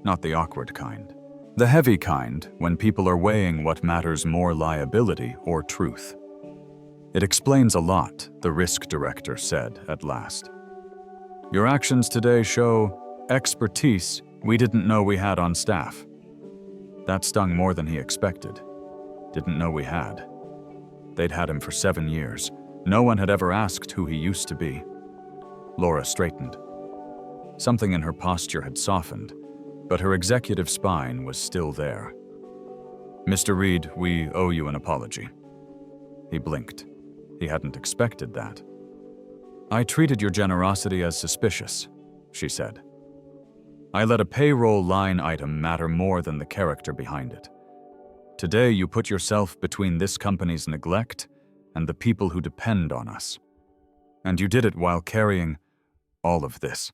Not the awkward kind. The heavy kind, when people are weighing what matters more, liability or truth. "It explains a lot," the risk director said at last. "Your actions today show expertise we didn't know we had on staff." That stung more than he expected. Didn't know we had. They'd had him for 7 years. No one had ever asked who he used to be. Laura straightened. Something in her posture had softened, but her executive spine was still there. "Mr. Reed, we owe you an apology." He blinked. He hadn't expected that. "I treated your generosity as suspicious," she said. "I let a payroll line item matter more than the character behind it. Today you put yourself between this company's neglect and the people who depend on us. And you did it while carrying all of this."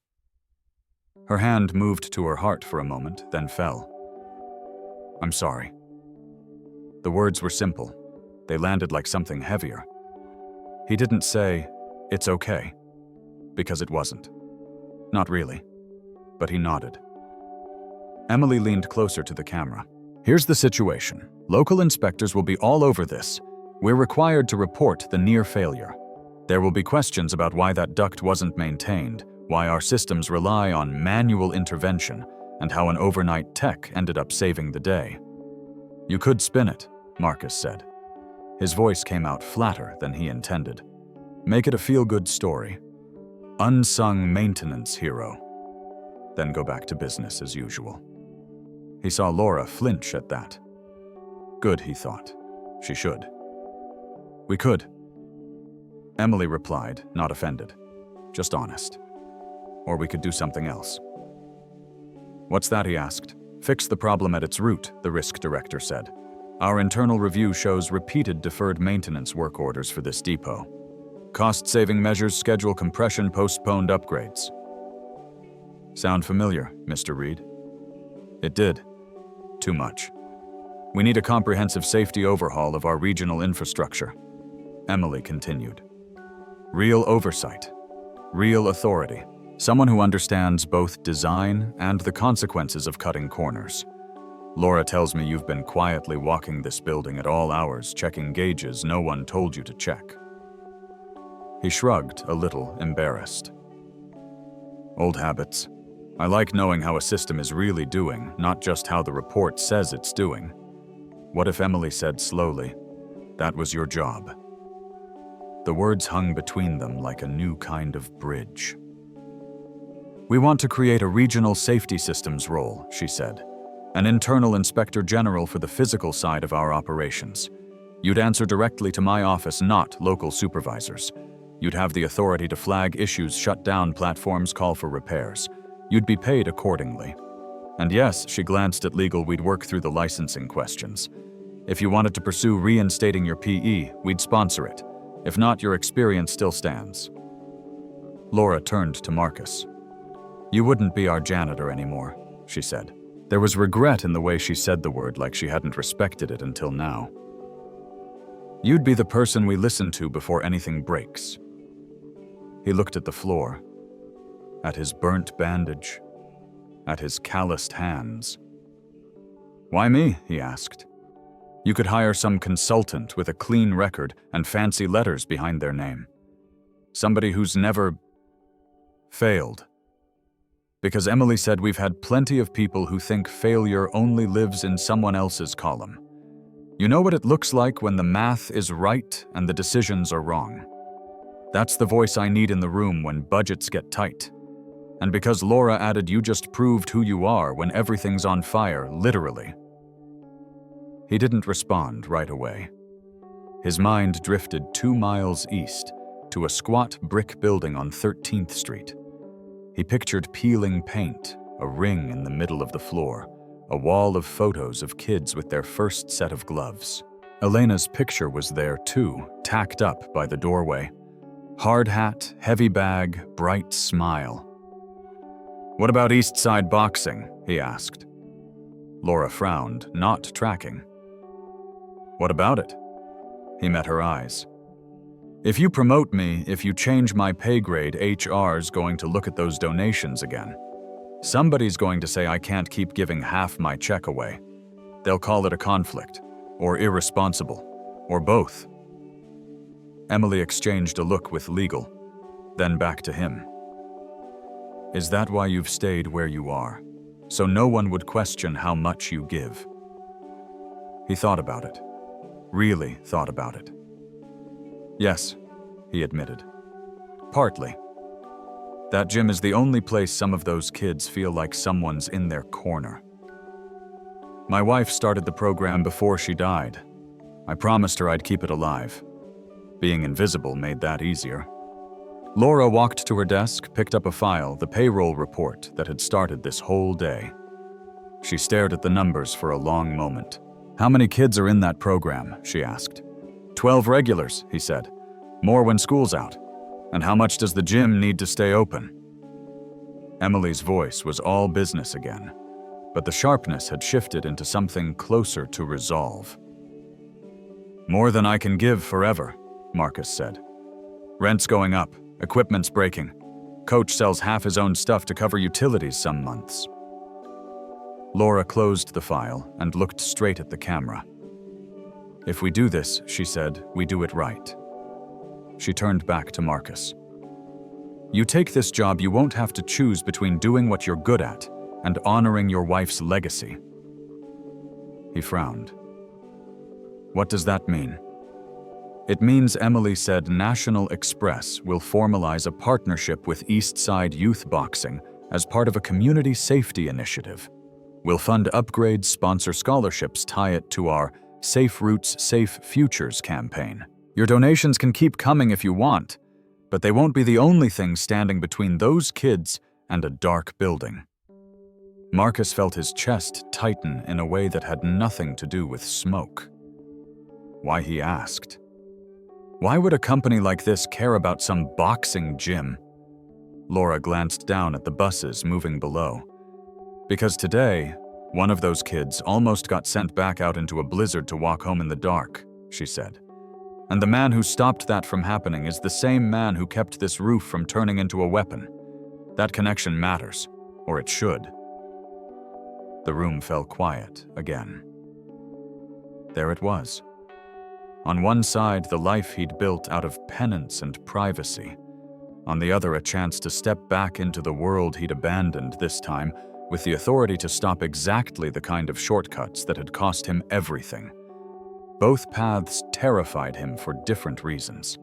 Her hand moved to her heart for a moment, then fell. "I'm sorry." The words were simple. They landed like something heavier. He didn't say, "It's okay," because it wasn't. Not really. But he nodded. Emily leaned closer to the camera. "Here's the situation. Local inspectors will be all over this. We're required to report the near failure. There will be questions about why that duct wasn't maintained, why our systems rely on manual intervention, and how an overnight tech ended up saving the day." "You could spin it," Marcus said. His voice came out flatter than he intended. "Make it a feel-good story. Unsung maintenance hero. Then go back to business as usual." He saw Laura flinch at that. Good, he thought. She should. "We could." Emily replied, not offended. Just honest. "Or we could do something else." "What's that?" he asked. "Fix the problem at its root," the risk director said. "Our internal review shows repeated deferred maintenance work orders for this depot. Cost-saving measures schedule compression postponed upgrades." "Sound familiar, Mr. Reed?" It did. Too much. "We need a comprehensive safety overhaul of our regional infrastructure," Emily continued. "Real oversight. Real authority. Someone who understands both design and the consequences of cutting corners. Laura tells me you've been quietly walking this building at all hours, checking gauges no one told you to check." He shrugged, a little embarrassed. "Old habits. I like knowing how a system is really doing, not just how the report says it's doing." What if Emily said slowly, "That was your job?" The words hung between them like a new kind of bridge. "We want to create a regional safety systems role," she said. "An internal inspector general for the physical side of our operations. You'd answer directly to my office, not local supervisors. You'd have the authority to flag issues, shut down platforms, call for repairs. You'd be paid accordingly. And yes," she glanced at legal, "we'd work through the licensing questions. If you wanted to pursue reinstating your PE, we'd sponsor it. If not, your experience still stands." Laura turned to Marcus. "You wouldn't be our janitor anymore," she said. There was regret in the way she said the word, like she hadn't respected it until now. "You'd be the person we listen to before anything breaks." He looked at the floor, at his burnt bandage, at his calloused hands. "Why me?" he asked. "You could hire some consultant with a clean record and fancy letters behind their name. Somebody who's never failed." Because Emily said we've had plenty of people who think failure only lives in someone else's column. You know what it looks like when the math is right and the decisions are wrong. That's the voice I need in the room when budgets get tight. And because Laura added you just proved who you are when everything's on fire, literally. He didn't respond right away. His mind drifted 2 miles east to a squat brick building on 13th Street. He pictured peeling paint, a ring in the middle of the floor, a wall of photos of kids with their first set of gloves. Elena's picture was there too, tacked up by the doorway. Hard hat, heavy bag, bright smile. "What about East Side boxing?" he asked. Laura frowned, not tracking. "What about it?" He met her eyes. "If you promote me, if you change my pay grade, HR's going to look at those donations again. Somebody's going to say I can't keep giving half my check away. They'll call it a conflict, or irresponsible, or both." Emily exchanged a look with legal, then back to him. "Is that why you've stayed where you are? So no one would question how much you give?" He thought about it. Really thought about it. "Yes," he admitted. "Partly. That gym is the only place some of those kids feel like someone's in their corner. My wife started the program before she died. I promised her I'd keep it alive. Being invisible made that easier." Laura walked to her desk, picked up a file, the payroll report that had started this whole day. She stared at the numbers for a long moment. "How many kids are in that program?" she asked. 12 regulars, he said. "More when school's out. And how much does the gym need to stay open?" Emily's voice was all business again, but the sharpness had shifted into something closer to resolve. "More than I can give forever," Marcus said. "Rent's going up, equipment's breaking. Coach sells half his own stuff to cover utilities some months." Laura closed the file and looked straight at the camera. "If we do this," she said, "we do it right." She turned back to Marcus. "You take this job, you won't have to choose between doing what you're good at and honoring your wife's legacy." He frowned. "What does that mean?" "It means," Emily said, "National Express will formalize a partnership with East Side Youth Boxing as part of a community safety initiative. We'll fund upgrades, sponsor scholarships, tie it to our Safe Roots, Safe Futures campaign. Your donations can keep coming if you want, but they won't be the only thing standing between those kids and a dark building." Marcus felt his chest tighten in a way that had nothing to do with smoke. Why, he asked. Why would a company like this care about some boxing gym? Laura glanced down at the buses moving below. "Because today, one of those kids almost got sent back out into a blizzard to walk home in the dark," she said. "And the man who stopped that from happening is the same man who kept this roof from turning into a weapon. That connection matters, or it should." The room fell quiet again. There it was. On one side, the life he'd built out of penance and privacy. On the other, a chance to step back into the world he'd abandoned this time, with the authority to stop exactly the kind of shortcuts that had cost him everything. Both paths terrified him for different reasons.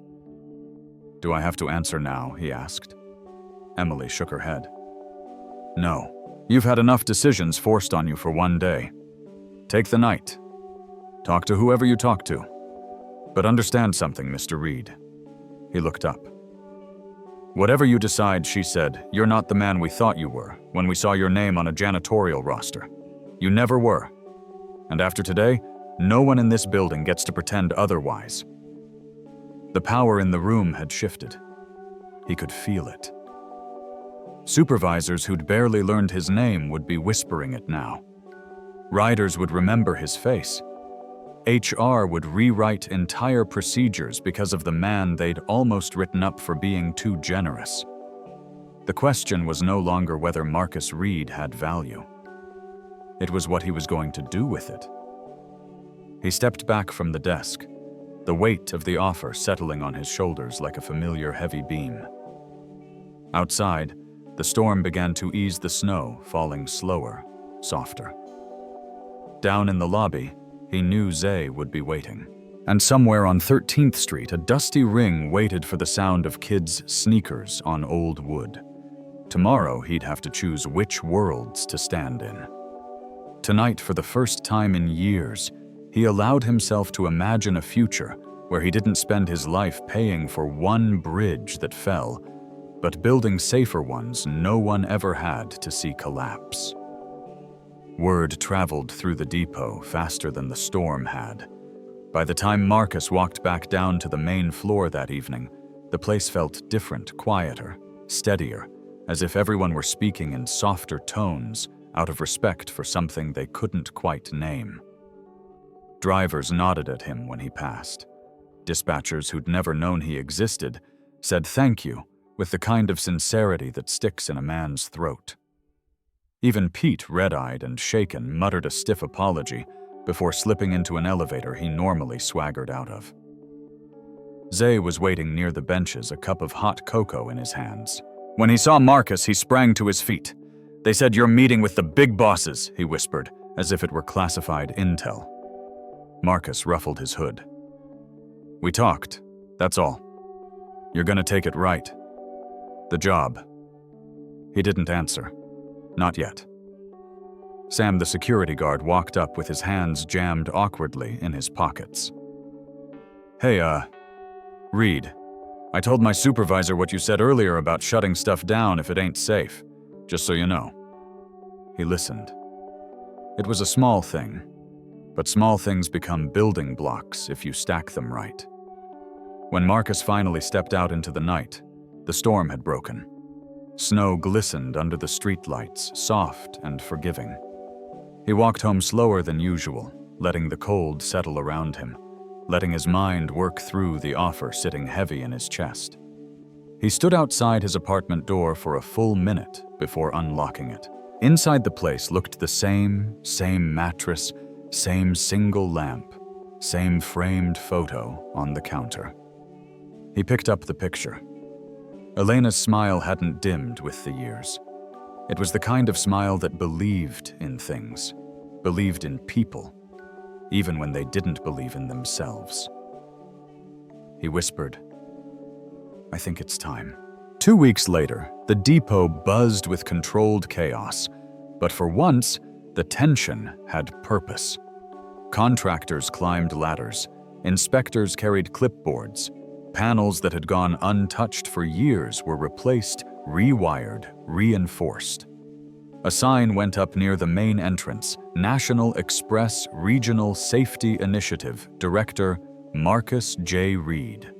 "Do I have to answer now?" he asked. Emily shook her head. "No. You've had enough decisions forced on you for one day. Take the night. Talk to whoever you talk to. But understand something, Mr. Reed." He looked up. "Whatever you decide," she said, "you're not the man we thought you were when we saw your name on a janitorial roster. You never were. And after today, no one in this building gets to pretend otherwise." The power in the room had shifted. He could feel it. Supervisors who'd barely learned his name would be whispering it now. Riders would remember his face. HR would rewrite entire procedures because of the man they'd almost written up for being too generous. The question was no longer whether Marcus Reed had value. It was what he was going to do with it. He stepped back from the desk, the weight of the offer settling on his shoulders like a familiar heavy beam. Outside, The storm began to ease the snow, falling slower, softer. Down in the lobby, he knew Zay would be waiting. And somewhere on 13th Street, a dusty ring waited for the sound of kids' sneakers on old wood. Tomorrow, he'd have to choose which worlds to stand in. Tonight, for the first time in years, he allowed himself to imagine a future where he didn't spend his life paying for one bridge that fell, but building safer ones no one ever had to see collapse. Word traveled through the depot faster than the storm had. By the time Marcus walked back down to the main floor that evening, the place felt different, quieter, steadier, as if everyone were speaking in softer tones out of respect for something they couldn't quite name. Drivers nodded at him when he passed. Dispatchers who'd never known he existed said thank you with the kind of sincerity that sticks in a man's throat. Even Pete, red-eyed and shaken, muttered a stiff apology before slipping into an elevator he normally swaggered out of. Zay was waiting near the benches, a cup of hot cocoa in his hands. When he saw Marcus, he sprang to his feet. "They said you're meeting with the big bosses," he whispered, as if it were classified intel. Marcus ruffled his hood. "We talked, that's all. You're gonna take it right. The job." He didn't answer. Not yet. Sam, the security guard, walked up with his hands jammed awkwardly in his pockets. "Hey, Reed, I told my supervisor what you said earlier about shutting stuff down if it ain't safe, just so you know." He listened. It was a small thing, but small things become building blocks if you stack them right. When Marcus finally stepped out into the night, the storm had broken. Snow glistened under the streetlights, soft and forgiving. He walked home slower than usual, letting the cold settle around him, letting his mind work through the offer sitting heavy in his chest. He stood outside his apartment door for a full minute before unlocking it. Inside the place looked the same mattress, same single lamp, same framed photo on the counter. He picked up the picture. Elena's smile hadn't dimmed with the years. It was the kind of smile that believed in things, believed in people, even when they didn't believe in themselves. He whispered, "I think it's time." 2 weeks later, the depot buzzed with controlled chaos, but for once, the tension had purpose. Contractors climbed ladders, inspectors carried clipboards, panels that had gone untouched for years were replaced, rewired, reinforced. A sign went up near the main entrance, National Express Regional Safety Initiative, Director Marcus J. Reed.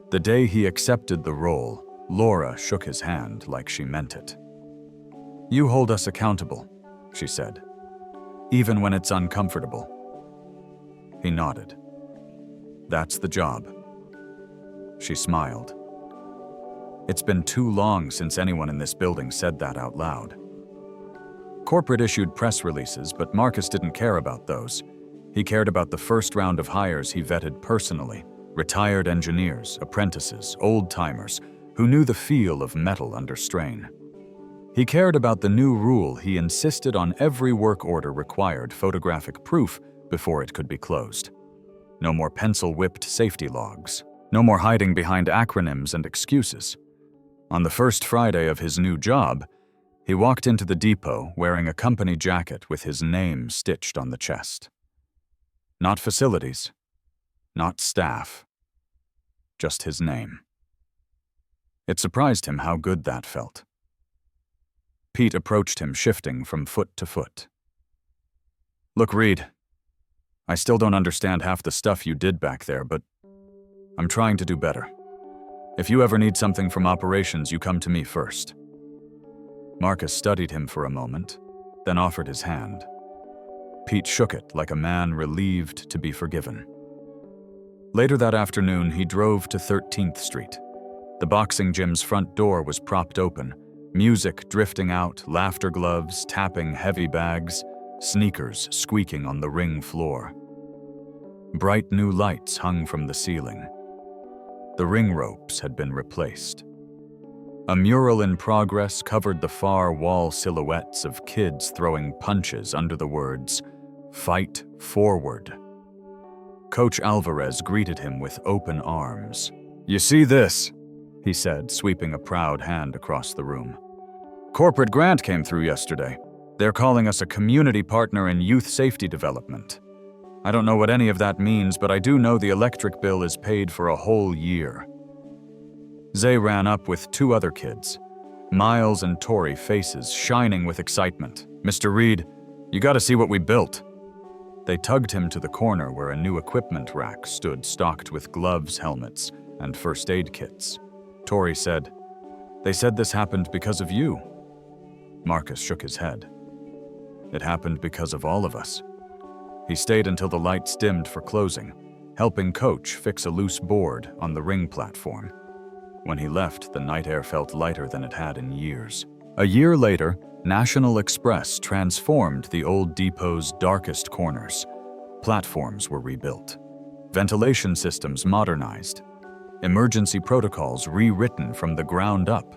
The day he accepted the role, Laura shook his hand like she meant it. "You hold us accountable," she said, "even when it's uncomfortable." He nodded. "That's the job." She smiled. It's been too long since anyone in this building said that out loud. Corporate issued press releases, but Marcus didn't care about those. He cared about the first round of hires he vetted personally, retired engineers, apprentices, old-timers, who knew the feel of metal under strain. He cared about the new rule he insisted on every work order required photographic proof before it could be closed. No more pencil-whipped safety logs. No more hiding behind acronyms and excuses. On the first Friday of his new job, he walked into the depot wearing a company jacket with his name stitched on the chest. Not facilities, not staff, just his name. It surprised him how good that felt. Pete approached him, shifting from foot to foot. "Look, Reed, I still don't understand half the stuff you did back there, but I'm trying to do better. If you ever need something from operations, you come to me first." Marcus studied him for a moment, then offered his hand. Pete shook it like a man relieved to be forgiven. Later that afternoon, he drove to 13th Street. The boxing gym's front door was propped open, music drifting out, laughter gloves tapping heavy bags, sneakers squeaking on the ring floor. Bright new lights hung from the ceiling. The ring ropes had been replaced. A mural in progress covered the far wall silhouettes of kids throwing punches under the words, "Fight Forward." Coach Alvarez greeted him with open arms. "You see this?" he said, sweeping a proud hand across the room. "Corporate grant came through yesterday. They're calling us a community partner in youth safety development. I don't know what any of that means, but I do know the electric bill is paid for a whole year." Zay ran up with two other kids, Miles and Tori, faces shining with excitement. "Mr. Reed, you gotta see what we built." They tugged him to the corner where a new equipment rack stood stocked with gloves, helmets, and first aid kits. Tori said, "They said this happened because of you." Marcus shook his head. "It happened because of all of us." He stayed until the lights dimmed for closing, helping Coach fix a loose board on the ring platform. When he left, the night air felt lighter than it had in years. A year later, National Express transformed the old depot's darkest corners. Platforms were rebuilt, ventilation systems modernized, emergency protocols rewritten from the ground up.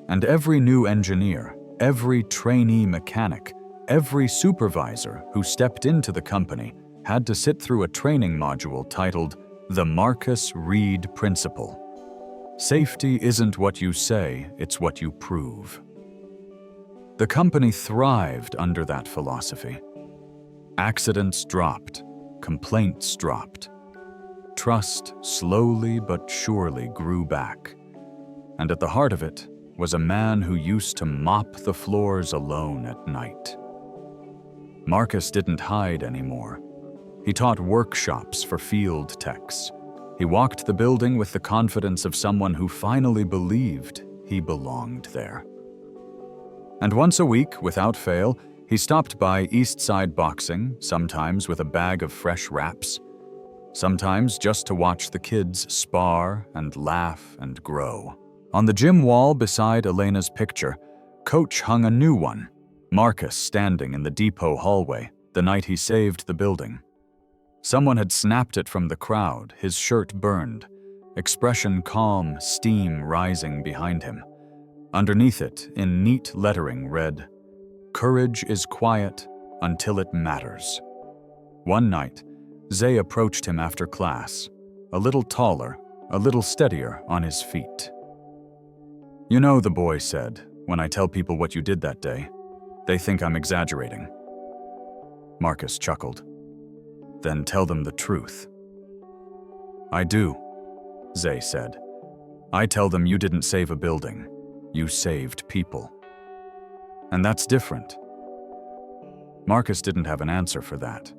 And every new engineer, every trainee mechanic, every supervisor who stepped into the company had to sit through a training module titled The Marcus Reed Principle. Safety isn't what you say, it's what you prove. The company thrived under that philosophy. Accidents dropped, complaints dropped. Trust slowly but surely grew back. And at the heart of it was a man who used to mop the floors alone at night. Marcus didn't hide anymore. He taught workshops for field techs. He walked the building with the confidence of someone who finally believed he belonged there. And once a week, without fail, he stopped by East Side Boxing, sometimes with a bag of fresh wraps, sometimes just to watch the kids spar and laugh and grow. On the gym wall beside Elena's picture, Coach hung a new one, Marcus standing in the depot hallway the night he saved the building. Someone had snapped it from the crowd, his shirt burned, expression calm, steam rising behind him. Underneath it, in neat lettering, read, "Courage is quiet until it matters." One night, Zay approached him after class, a little taller, a little steadier on his feet. "You know," the boy said, "when I tell people what you did that day, they think I'm exaggerating." Marcus chuckled. "Then tell them the truth." "I do," Zay said. "I tell them you didn't save a building. You saved people. And that's different." Marcus didn't have an answer for that.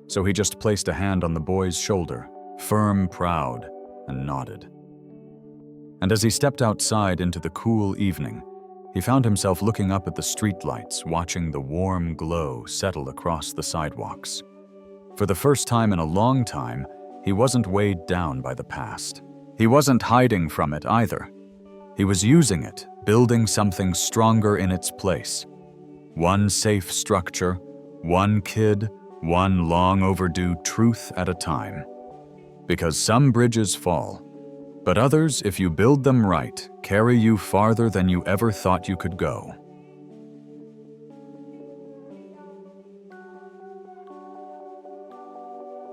So he just placed a hand on the boy's shoulder, firm, proud, and nodded. And as he stepped outside into the cool evening, he found himself looking up at the streetlights, watching the warm glow settle across the sidewalks. For the first time in a long time, he wasn't weighed down by the past. He wasn't hiding from it either. He was using it, building something stronger in its place. One safe structure, one kid, one long overdue truth at a time. Because some bridges fall, but others, if you build them right, carry you farther than you ever thought you could go.